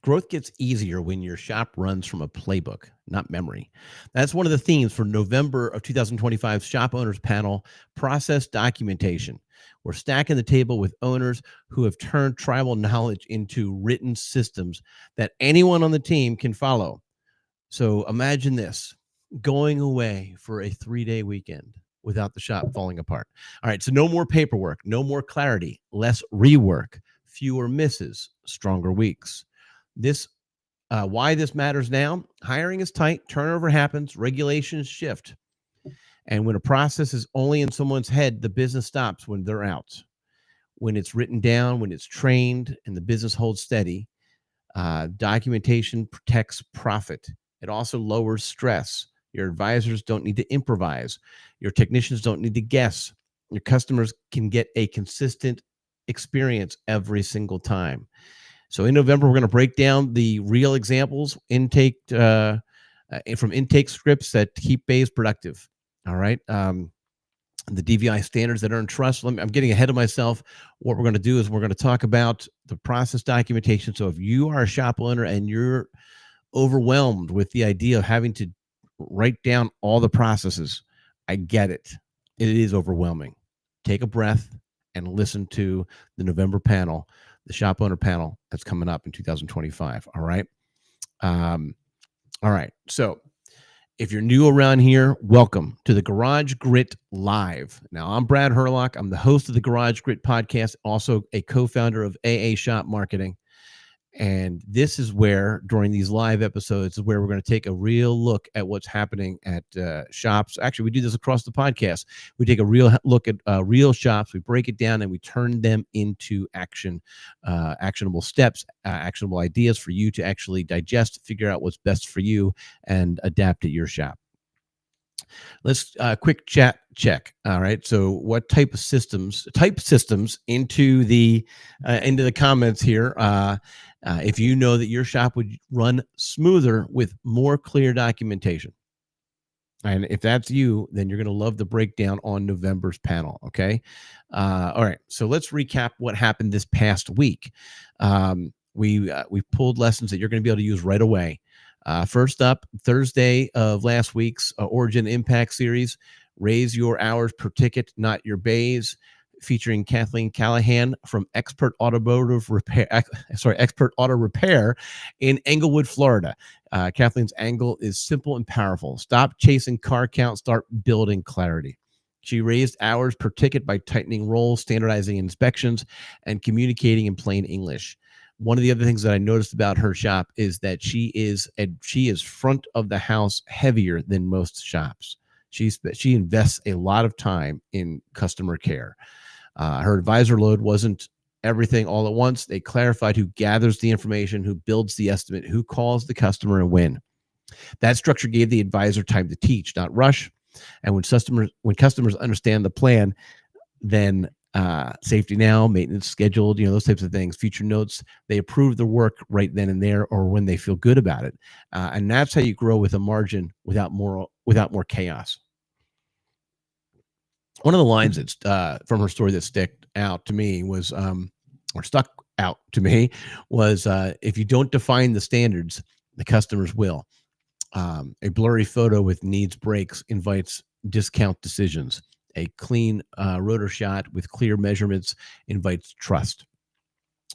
Growth gets easier when your shop runs from a playbook, not memory. That's one of the themes for November of 2025 Shop Owners Panel, Process Documentation. We're stacking the table with owners who have turned tribal knowledge into written systems that anyone on the team can follow. So imagine this, going away for a 3-day weekend without the shop falling apart. All right, so no more paperwork, no more clarity, less rework, fewer misses, stronger weeks. This why this matters now. Hiring is tight, turnover happens, regulations shift. And when a process is only in someone's head, the business stops when they're out. When it's written down, when it's trained, and the business holds steady, documentation protects profit. It also lowers stress. Your advisors don't need to improvise. Your technicians don't need to guess. Your customers can get a consistent experience every single time. So in November, we're going to break down the real examples from intake scripts that keep bays productive. All right. The DVI standards that earn trust. I'm getting ahead of myself. What we're going to do is we're going to talk about the process documentation. So if you are a shop owner and you're overwhelmed with the idea of having to write down all the processes, I get it. It is overwhelming. Take a breath and listen to the November panel, the shop owner panel that's coming up in 2025. All right. All right. So if you're new around here, welcome to the Garage Grit Live. Now, I'm Brad Hurlock. I'm the host of the Garage Grit podcast, also a co-founder of AA Shop Marketing. And this is where, during these live episodes, is where we're going to take a real look at what's happening at shops. Actually, we do this across the podcast. We take a real look at real shops. We break it down and we turn them into actionable steps, actionable ideas for you to actually digest, figure out what's best for you, and adapt at your shop. Let's quick chat check. All right. So what type systems into the comments here. If you know that your shop would run smoother with more clear documentation. And if that's you, then you're going to love the breakdown on November's panel. Okay. All right. So let's recap what happened this past week. We pulled lessons that you're going to be able to use right away. First up, Thursday of last week's Origin Impact series, Raise Your Hours Per Ticket, Not Your Bays, featuring Kathleen Callahan from Expert Auto Repair in Englewood, Florida. Kathleen's angle is simple and powerful. Stop chasing car count, start building clarity. She raised hours per ticket by tightening roles, standardizing inspections, and communicating in plain English. One of the other things that I noticed about her shop is that she is front of the house heavier than most shops. She invests a lot of time in customer care. Her advisor load wasn't everything all at once. They clarified who gathers the information, who builds the estimate, who calls the customer, and when. That structure gave the advisor time to teach, not rush. And when customers understand the plan, then safety now, maintenance scheduled, those types of things, future notes, they approve the work right then and there, or when they feel good about it. And that's how you grow with a margin without more chaos. One of the lines that's from her story that stuck out to me was, if you don't define the standards, the customers will. A blurry photo with needs breaks invites discount decisions. A clean rotor shot with clear measurements invites trust.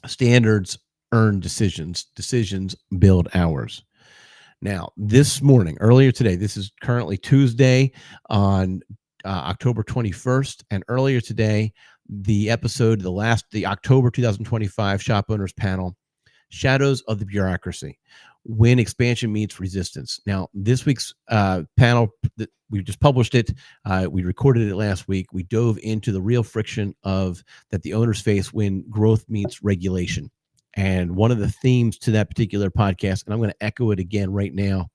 Standards earn decisions. Decisions build hours. Now, this morning, earlier today, this is currently Tuesday on October 21st, and earlier today, the episode, the October 2025 Shop Owners Panel, Shadows of the Bureaucracy, When Expansion Meets Resistance. Now, this week's panel, we just published it. We recorded it last week. We dove into the real friction that the owners face when growth meets regulation. And one of the themes to that particular podcast, and I'm going to echo it again right now,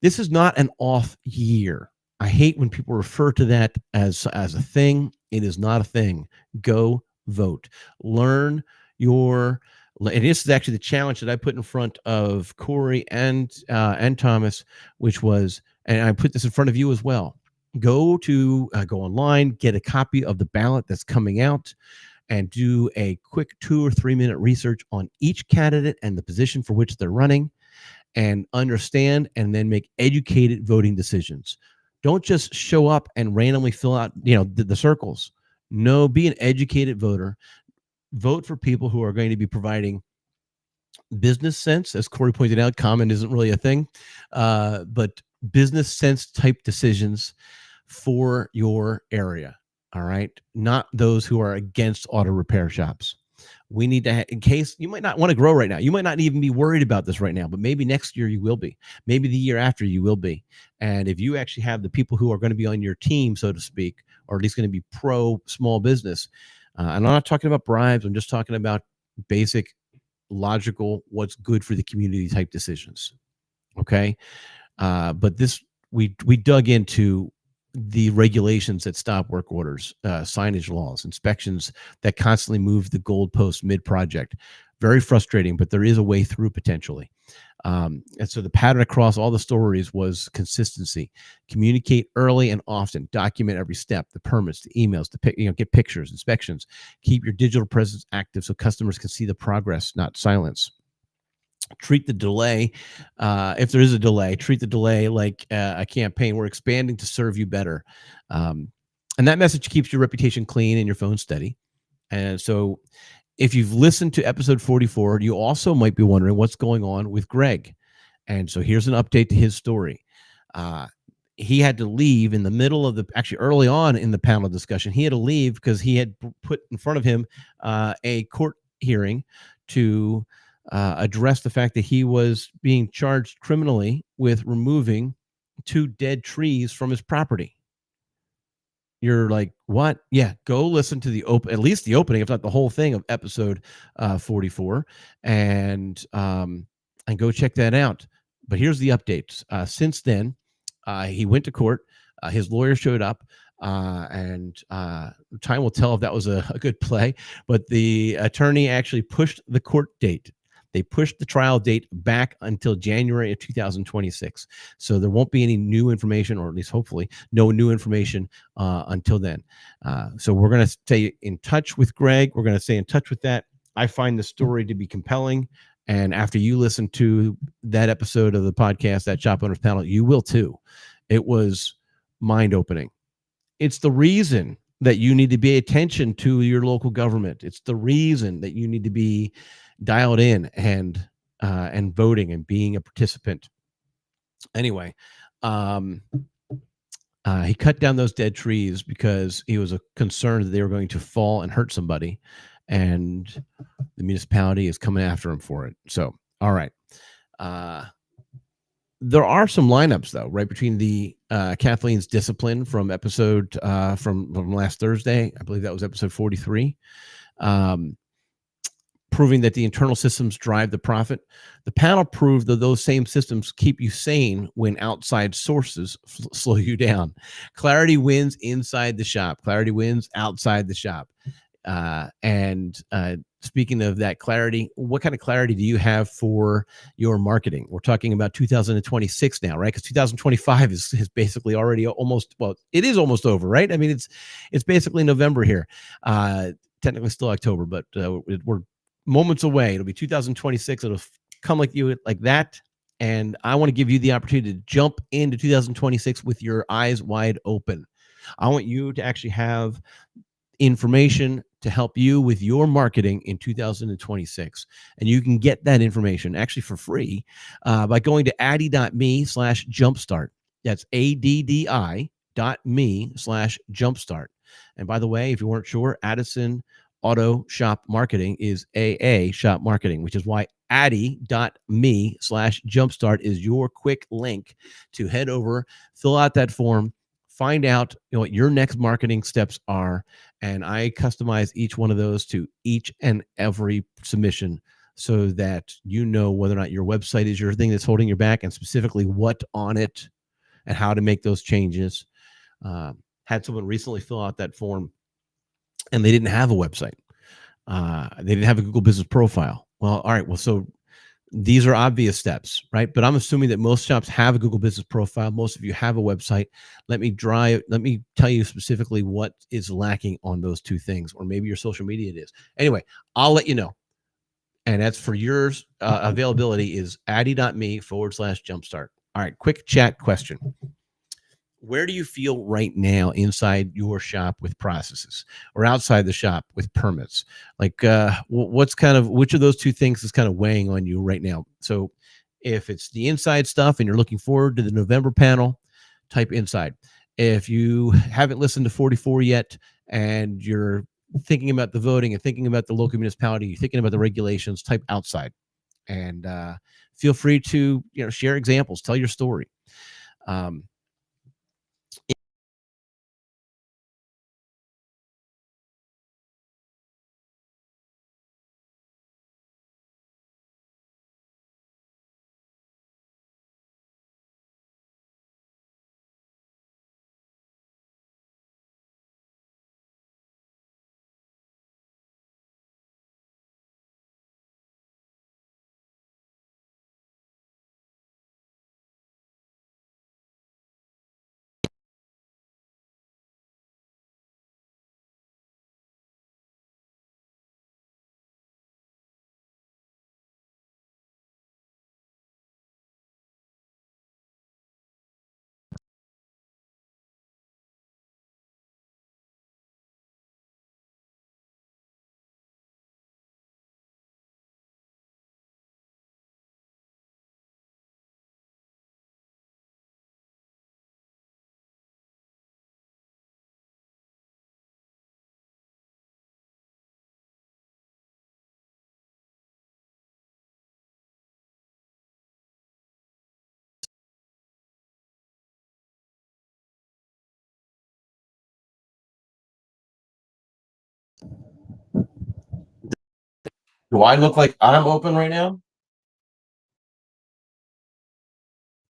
this is not an off year. I hate when people refer to that as a thing. It is not a thing. Go vote. Learn and this is actually the challenge that I put in front of Corey and Thomas, which was, and I put this in front of you as well. Go online, get a copy of the ballot that's coming out, and do a quick 2 or 3 minute research on each candidate and the position for which they're running, and understand and then make educated voting decisions. Don't just show up and randomly fill out, the circles. No, be an educated voter. Vote for people who are going to be providing business sense. As Corey pointed out, common isn't really a thing, but business sense type decisions for your area. All right. Not those who are against auto repair shops. We need to, in case you might not want to grow right now, you might not even be worried about this right now, but maybe next year you will be. Maybe the year after you will be. And if you actually have the people who are going to be on your team, so to speak, or at least going to be pro small business, and I'm not talking about bribes, I'm just talking about basic, logical, what's good for the community type decisions. Okay. But this, we dug into the regulations that stop work orders, signage laws, inspections that constantly move the goalpost mid-project. Very frustrating, but there is a way through potentially. And so the pattern across all the stories was consistency. Communicate early and often. Document every step, the permits, the emails, get pictures, inspections. Keep your digital presence active so customers can see the progress, not silence. Treat the delay, if there is a delay, treat the delay like a campaign. We're expanding to serve you better. And that message keeps your reputation clean and your phone steady. And so if you've listened to episode 44, you also might be wondering what's going on with Greg. And so here's an update to his story. He had to leave in the middle of actually early on in the panel discussion, he had to leave because he had put in front of him a court hearing to address the fact that he was being charged criminally with removing 2 dead trees from his property. You're like, what? Yeah, go listen to at least the opening, if not the whole thing of episode 44, and go check that out. But here's the updates. Since then, he went to court. His lawyer showed up. And time will tell if that was a good play. But the attorney actually pushed the court date. They pushed the trial date back until January of 2026. So there won't be any new information, or at least hopefully no new information until then. So we're going to stay in touch with Greg. We're going to stay in touch with that. I find the story to be compelling. And after you listen to that episode of the podcast, that Shop Owners Panel, you will too. It was mind-opening. It's the reason that you need to pay attention to your local government. It's the reason that you need to be dialed in and voting and being a participant. Anyway, he cut down those dead trees because he was concerned that they were going to fall and hurt somebody, and the municipality is coming after him for it. So, all right. There are some lineups though, right between the Kathleen's discipline from episode from last Thursday. I believe that was episode 43. Proving that the internal systems drive the profit. The panel proved that those same systems keep you sane when outside sources slow you down. Clarity wins inside the shop. Clarity wins outside the shop. Speaking of that clarity, what kind of clarity do you have for your marketing? We're talking about 2026 now, right? Because 2025 is basically already it is almost over, right? I mean, it's basically November here. Technically still October, but we're moments away. It'll be 2026. It'll come like that. And I want to give you the opportunity to jump into 2026 with your eyes wide open. I want you to actually have information to help you with your marketing in 2026. And you can get that information actually for free by going to addi.me/jumpstart. That's addi.me/jumpstart. And by the way, if you weren't sure, Addison Auto Shop Marketing is AA Shop Marketing, which is why addi.me/jumpstart is your quick link to head over, fill out that form, find out what your next marketing steps are. And I customize each one of those to each and every submission so that you know whether or not your website is your thing that's holding you back, and specifically what on it and how to make those changes. Had someone recently fill out that form and they didn't have a website. They didn't have a Google business profile. Well, all right. Well, so These are obvious steps, right? But I'm assuming that most shops have a Google Business Profile. Most of you have a website. Let me tell you specifically what is lacking on those two things, or maybe your social media it is. Anyway, I'll let you know. And that's for yours. Availability is addy.me/jumpstart. All right, quick chat question. Where do you feel right now inside your shop with processes, or outside the shop with permits? Like, what's kind of, which of those two things is kind of weighing on you right now? So if it's the inside stuff and you're looking forward to the November panel, type inside. If you haven't listened to 44 yet and you're thinking about the voting and thinking about the local municipality, you're thinking about the regulations, type outside. And feel free to, share examples, tell your story. um, Do I look like I'm open right now?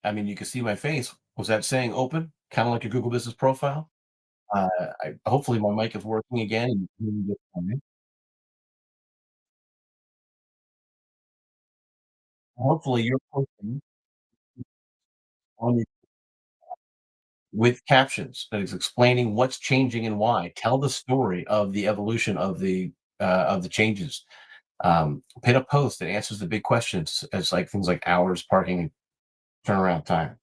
I mean, you can see my face. Was that saying open? Kind of like your Google Business Profile? Hopefully my mic is working again. And you can get fine. Hopefully you're posting on your, with captions that is explaining what's changing and why. Tell the story of the evolution of the changes. Pin a post that answers the big questions, as like things like hours, parking, turnaround time.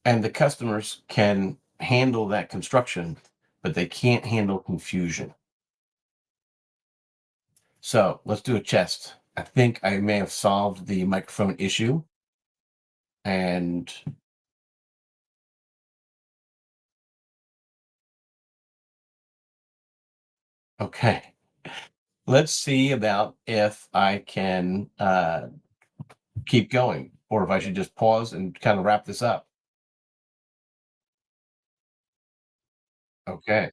And the customers can handle that construction, but they can't handle confusion. So let's do a chest. I think I may have solved the microphone issue. And okay, let's see about if I can keep going, or if I should just pause and kind of wrap this up. Okay.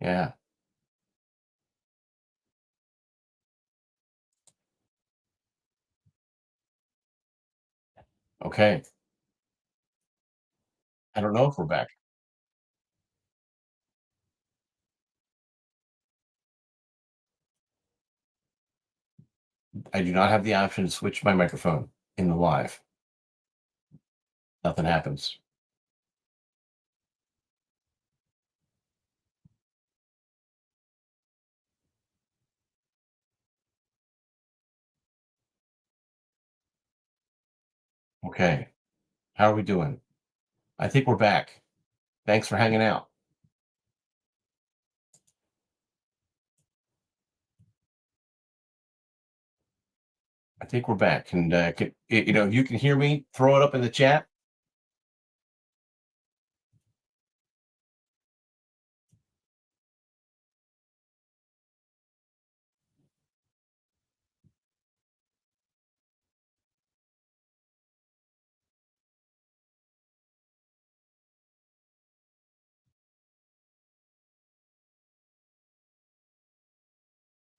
Yeah. Okay. I don't know if we're back. I do not have the option to switch my microphone in the live. Nothing happens. Okay. How are we doing? I think we're back. Thanks for hanging out. I think we're back. And if you can hear me, throw it up in the chat.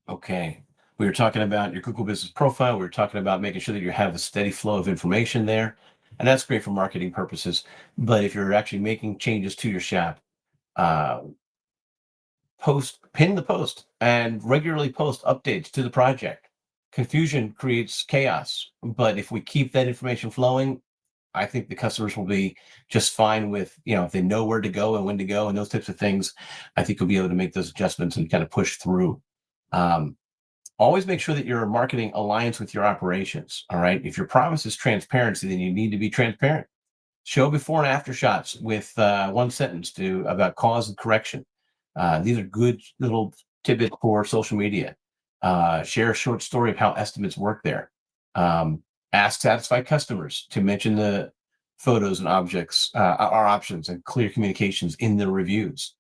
Okay. We were talking about your Google Business Profile. We were talking about making sure that you have a steady flow of information there. And that's great for marketing purposes. But if you're actually making changes to your shop, uh, pin the post and regularly post updates to the project. Confusion creates chaos. But if we keep that information flowing, I think the customers will be just fine with, if they know where to go and when to go and those types of things. I think you'll be able to make those adjustments and kind of push through. Um, Always make sure that your marketing aligns with your operations. All right. If your promise is transparency, then you need to be transparent. Show before and after shots with one sentence to about cause and correction. These are good little tidbits for social media. Share a short story of how estimates work there. Ask satisfied customers to mention the photos and objects, our options, and clear communications in the reviews.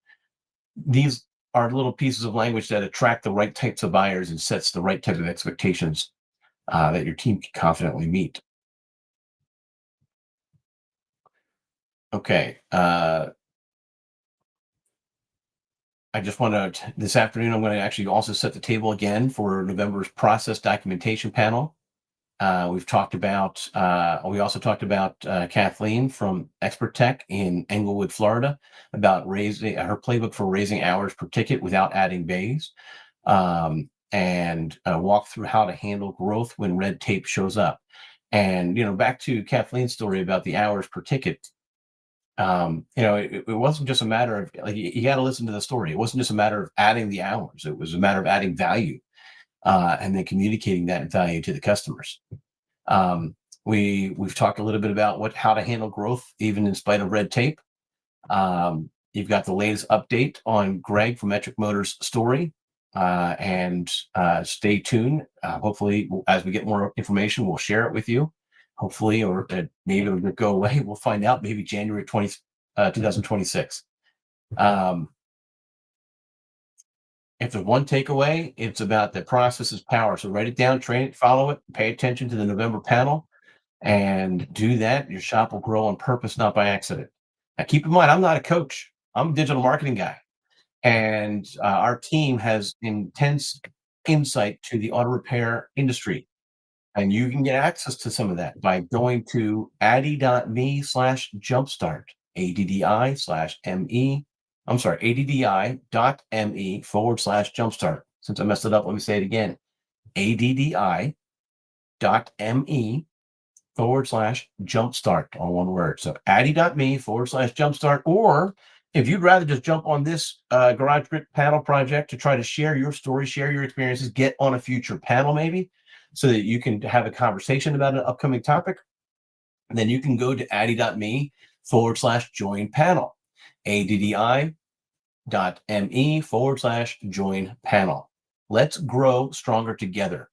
These are little pieces of language that attract the right types of buyers and sets the right type of expectations that your team can confidently meet. Okay. I just want to, this afternoon, I'm going to actually also set the table again for November's process documentation panel. We also talked about Kathleen from Xpertech in Englewood, Florida, about raising her playbook for raising hours per ticket without adding bays, and walk through how to handle growth when red tape shows up. And, back to Kathleen's story about the hours per ticket. It wasn't just a matter of like you got to listen to the story. It wasn't just a matter of adding the hours. It was a matter of adding value, and then communicating that value to the customers. We've talked a little bit about how to handle growth even in spite of red tape. You've got the latest update on Greg from Metric Motors story, and stay tuned. Hopefully, as we get more information, we'll share it with you. Hopefully, or maybe it'll go away. We'll find out. Maybe January 2026. If there's one takeaway, it's about the process is power. So write it down, train it, follow it, pay attention to the November panel, and do that. Your shop will grow on purpose, not by accident. Now, keep in mind, I'm not a coach. I'm a digital marketing guy, and our team has intense insight to the auto repair industry. And you can get access to some of that by going to addi.me/jumpstart, ADDI/ME. I'm sorry, ADDI.me/jumpstart. Since I messed it up, let me say it again. ADDI.me/jumpstart, all one word. So addi.me/jumpstart. Or if you'd rather just jump on this garage grit panel project to try to share your story, share your experiences, get on a future panel maybe, so that you can have a conversation about an upcoming topic, then you can go to addi.me/join panel. ADDI.me/join panel. Let's grow stronger together.